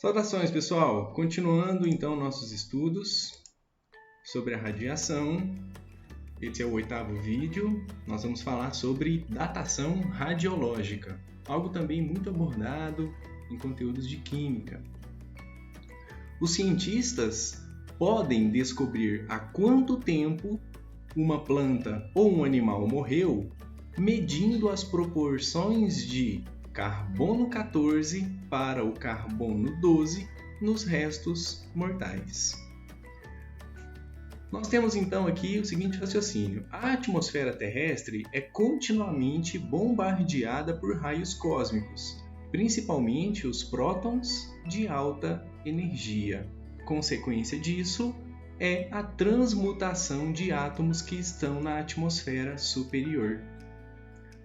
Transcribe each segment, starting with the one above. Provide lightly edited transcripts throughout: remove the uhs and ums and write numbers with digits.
Saudações, pessoal! Continuando então nossos estudos sobre a radiação. Esse é o 8º vídeo. Nós vamos falar sobre datação radiológica, algo também muito abordado em conteúdos de química. Os cientistas podem descobrir há quanto tempo uma planta ou um animal morreu medindo as proporções de carbono 14 para o carbono 12 nos restos mortais. Nós temos então aqui o seguinte raciocínio: a atmosfera terrestre é continuamente bombardeada por raios cósmicos, principalmente os prótons de alta energia. Consequência disso é a transmutação de átomos que estão na atmosfera superior.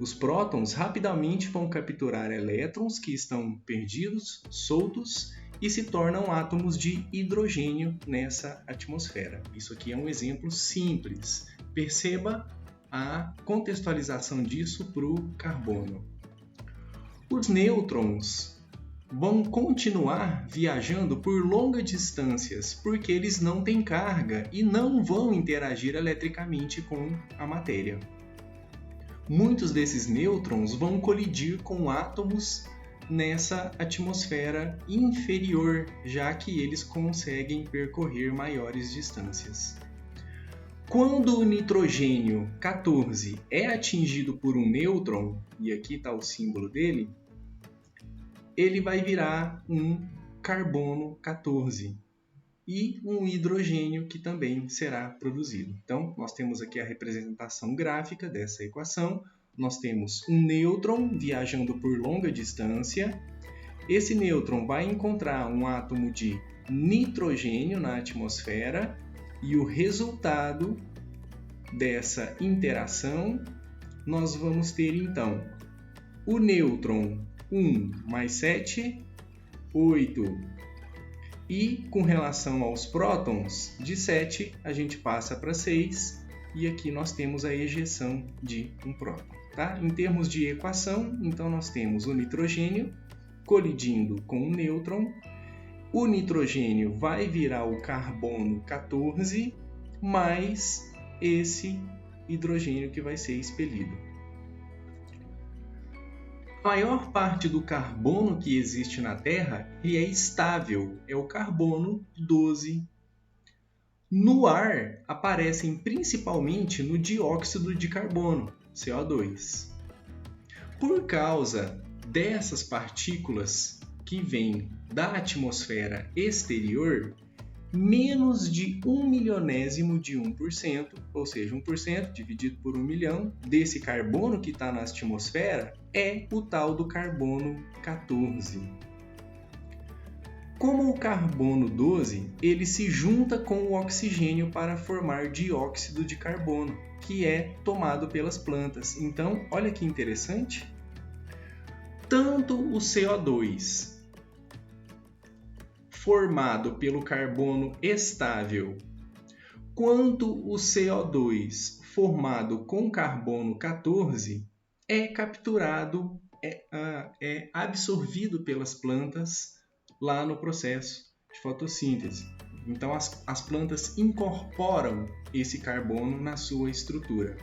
Os prótons rapidamente vão capturar elétrons que estão perdidos, soltos, e se tornam átomos de hidrogênio nessa atmosfera. Isso aqui é um exemplo simples. Perceba a contextualização disso para o carbono. Os nêutrons vão continuar viajando por longas distâncias porque eles não têm carga e não vão interagir eletricamente com a matéria. Muitos desses nêutrons vão colidir com átomos nessa atmosfera inferior, já que eles conseguem percorrer maiores distâncias. Quando o nitrogênio 14 é atingido por um nêutron, e aqui está o símbolo dele, ele vai virar um carbono 14 e um hidrogênio que também será produzido. Então, nós temos aqui a representação gráfica dessa equação. Nós temos um nêutron viajando por longa distância. Esse nêutron vai encontrar um átomo de nitrogênio na atmosfera e o resultado dessa interação nós vamos ter então o nêutron 1 mais 7, 8. E com relação aos prótons, de 7 a gente passa para 6 e aqui nós temos a ejeção de um próton. Tá? Em termos de equação, então nós temos o nitrogênio colidindo com o nêutron, o nitrogênio vai virar o carbono 14 mais esse hidrogênio que vai ser expelido. A maior parte do carbono que existe na Terra é estável, é o carbono 12. No ar, aparecem principalmente no dióxido de carbono, CO2. Por causa dessas partículas que vêm da atmosfera exterior, menos de 1/1000º de 1%, ou seja, 1% dividido por 1 milhão, desse carbono que está na atmosfera é o tal do carbono 14. Como o carbono 12, ele se junta com o oxigênio para formar dióxido de carbono, que é tomado pelas plantas. Então, olha que interessante. Tanto o CO2 formado pelo carbono estável, quanto o CO2 formado com carbono 14 é capturado, é absorvido pelas plantas lá no processo de fotossíntese. Então as plantas incorporam esse carbono na sua estrutura.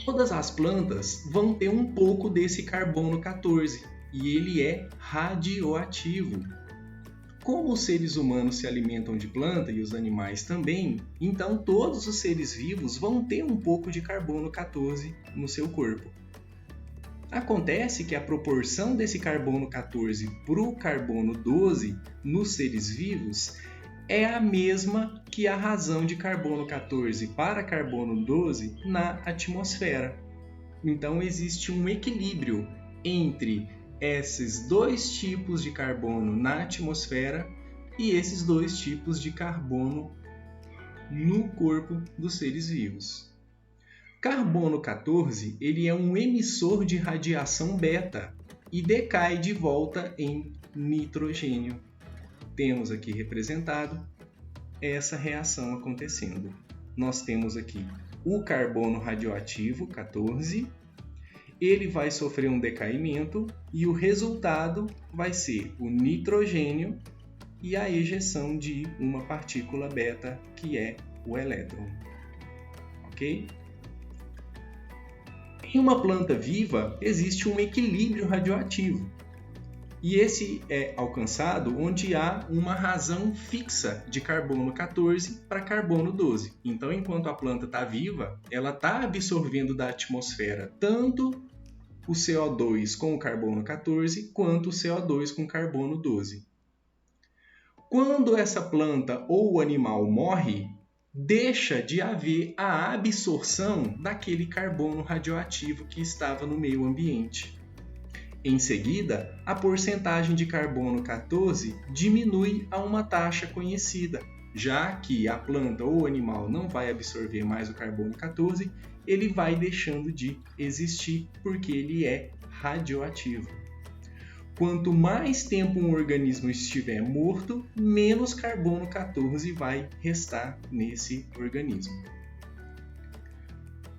Todas as plantas vão ter um pouco desse carbono 14. E ele é radioativo. Como os seres humanos se alimentam de planta e os animais também, então todos os seres vivos vão ter um pouco de carbono 14 no seu corpo. Acontece que a proporção desse carbono 14 para o carbono 12 nos seres vivos é a mesma que a razão de carbono 14 para carbono 12 na atmosfera. Então existe um equilíbrio entre esses dois tipos de carbono na atmosfera e esses dois tipos de carbono no corpo dos seres vivos. Carbono 14 ele é um emissor de radiação beta e decai de volta em nitrogênio. Temos aqui representado essa reação acontecendo. Nós temos aqui o carbono radioativo 14 ele vai sofrer um decaimento e o resultado vai ser o nitrogênio e a ejeção de uma partícula beta, que é o elétron. Ok? Em uma planta viva, existe um equilíbrio radioativo. E esse é alcançado onde há uma razão fixa de carbono 14 para carbono 12. Então, enquanto a planta está viva, ela está absorvendo da atmosfera tanto o CO2 com o carbono 14 quanto o CO2 com carbono 12. Quando essa planta ou o animal morre, deixa de haver a absorção daquele carbono radioativo que estava no meio ambiente. Em seguida, a porcentagem de carbono 14 diminui a uma taxa conhecida, já que a planta ou o animal não vai absorver mais o carbono 14, ele vai deixando de existir porque ele é radioativo. Quanto mais tempo um organismo estiver morto, menos carbono 14 vai restar nesse organismo.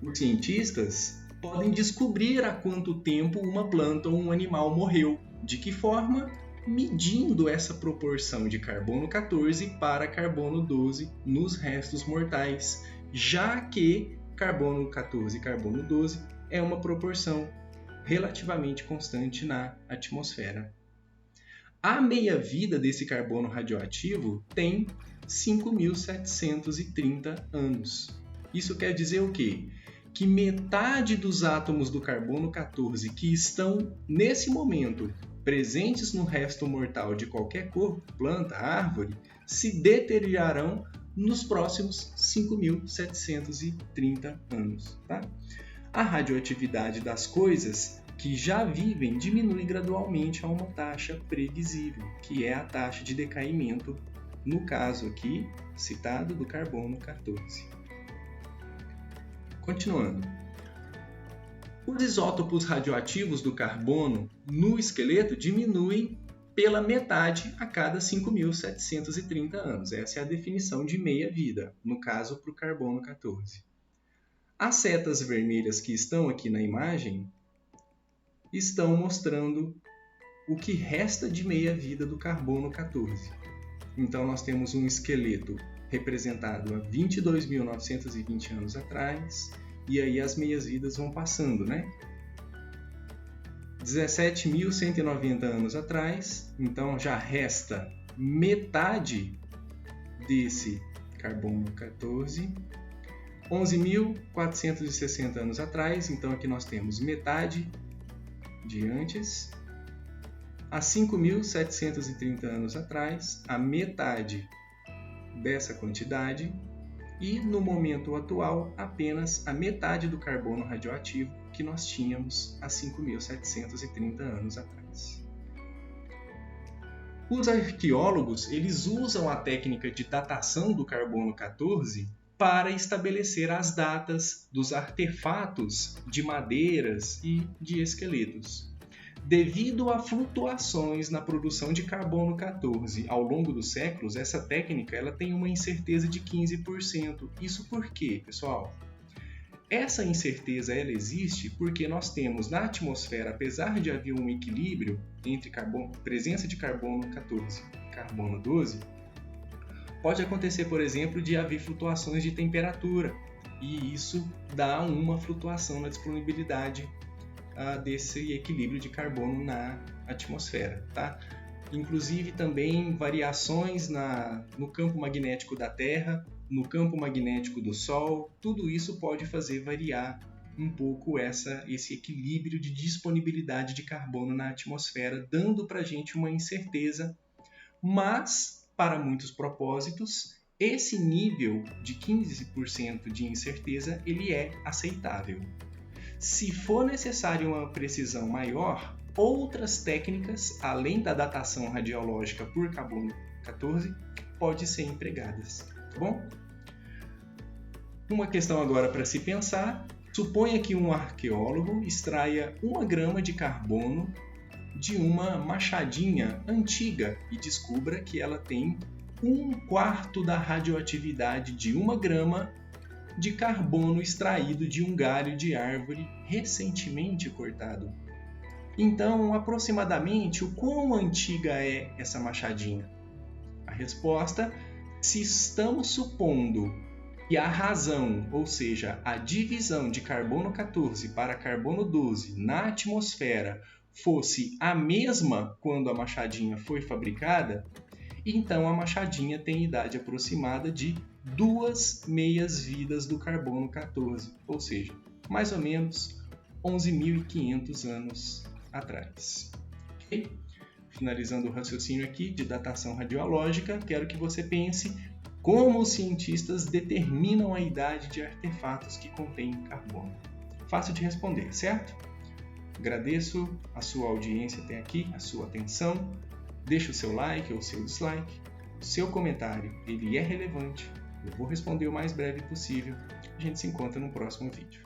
Os cientistas podem descobrir há quanto tempo uma planta ou um animal morreu. De que forma? Medindo essa proporção de carbono 14 para carbono 12 nos restos mortais, já que carbono 14 e carbono 12 é uma proporção relativamente constante na atmosfera. A meia-vida desse carbono radioativo tem 5.730 anos. Isso quer dizer o quê? Que metade dos átomos do carbono 14 que estão, nesse momento, presentes no resto mortal de qualquer corpo, planta, árvore, se deteriorarão nos próximos 5.730 anos. Tá? A radioatividade das coisas que já vivem diminui gradualmente a uma taxa previsível, que é a taxa de decaimento, no caso aqui citado do carbono 14. Continuando. Os isótopos radioativos do carbono no esqueleto diminuem pela metade a cada 5.730 anos. Essa é a definição de meia-vida, no caso para o carbono 14. As setas vermelhas que estão aqui na imagem estão mostrando o que resta de meia-vida do carbono 14. Então, nós temos um esqueleto representado há 22.920 anos atrás, e aí as meias-vidas vão passando, né? 17.190 anos atrás, então já resta metade desse carbono 14. 11.460 anos atrás, então aqui nós temos metade de antes. Há 5.730 anos atrás, a metade dessa quantidade, e no momento atual, apenas a metade do carbono radioativo que nós tínhamos há 5.730 anos atrás. Os arqueólogos eles usam a técnica de datação do carbono 14 para estabelecer as datas dos artefatos de madeiras e de esqueletos. Devido a flutuações na produção de carbono 14 ao longo dos séculos, essa técnica ela tem uma incerteza de 15%. Isso por quê, pessoal? Essa incerteza ela existe porque nós temos na atmosfera, apesar de haver um equilíbrio entre presença de carbono 14 e carbono 12, pode acontecer, por exemplo, de haver flutuações de temperatura, e isso dá uma flutuação na disponibilidade desse equilíbrio de carbono na atmosfera. Tá? Inclusive também variações no campo magnético da Terra, no campo magnético do Sol, tudo isso pode fazer variar um pouco esse equilíbrio de disponibilidade de carbono na atmosfera, dando para a gente uma incerteza, mas para muitos propósitos, esse nível de 15% de incerteza ele é aceitável. Se for necessário uma precisão maior, outras técnicas, além da datação radiológica por carbono 14, podem ser empregadas. Tá bom? Uma questão agora para se pensar. Suponha que um arqueólogo extraia 1 grama de carbono de uma machadinha antiga e descubra que ela tem 1/4 da radioatividade de 1 grama de carbono extraído de um galho de árvore recentemente cortado. Então, aproximadamente, o quão antiga é essa machadinha? A resposta, se estamos supondo que a razão, ou seja, a divisão de carbono 14 para carbono 12 na atmosfera fosse a mesma quando a machadinha foi fabricada, então a machadinha tem idade aproximada de 2 meias-vidas do carbono 14, ou seja, mais ou menos 11.500 anos atrás. Okay? Finalizando o raciocínio aqui de datação radiológica, quero que você pense como os cientistas determinam a idade de artefatos que contêm carbono. Fácil de responder, certo? Agradeço a sua audiência até aqui, a sua atenção. Deixe o seu like ou o seu dislike. O seu comentário, ele é relevante. Eu vou responder o mais breve possível. A gente se encontra no próximo vídeo.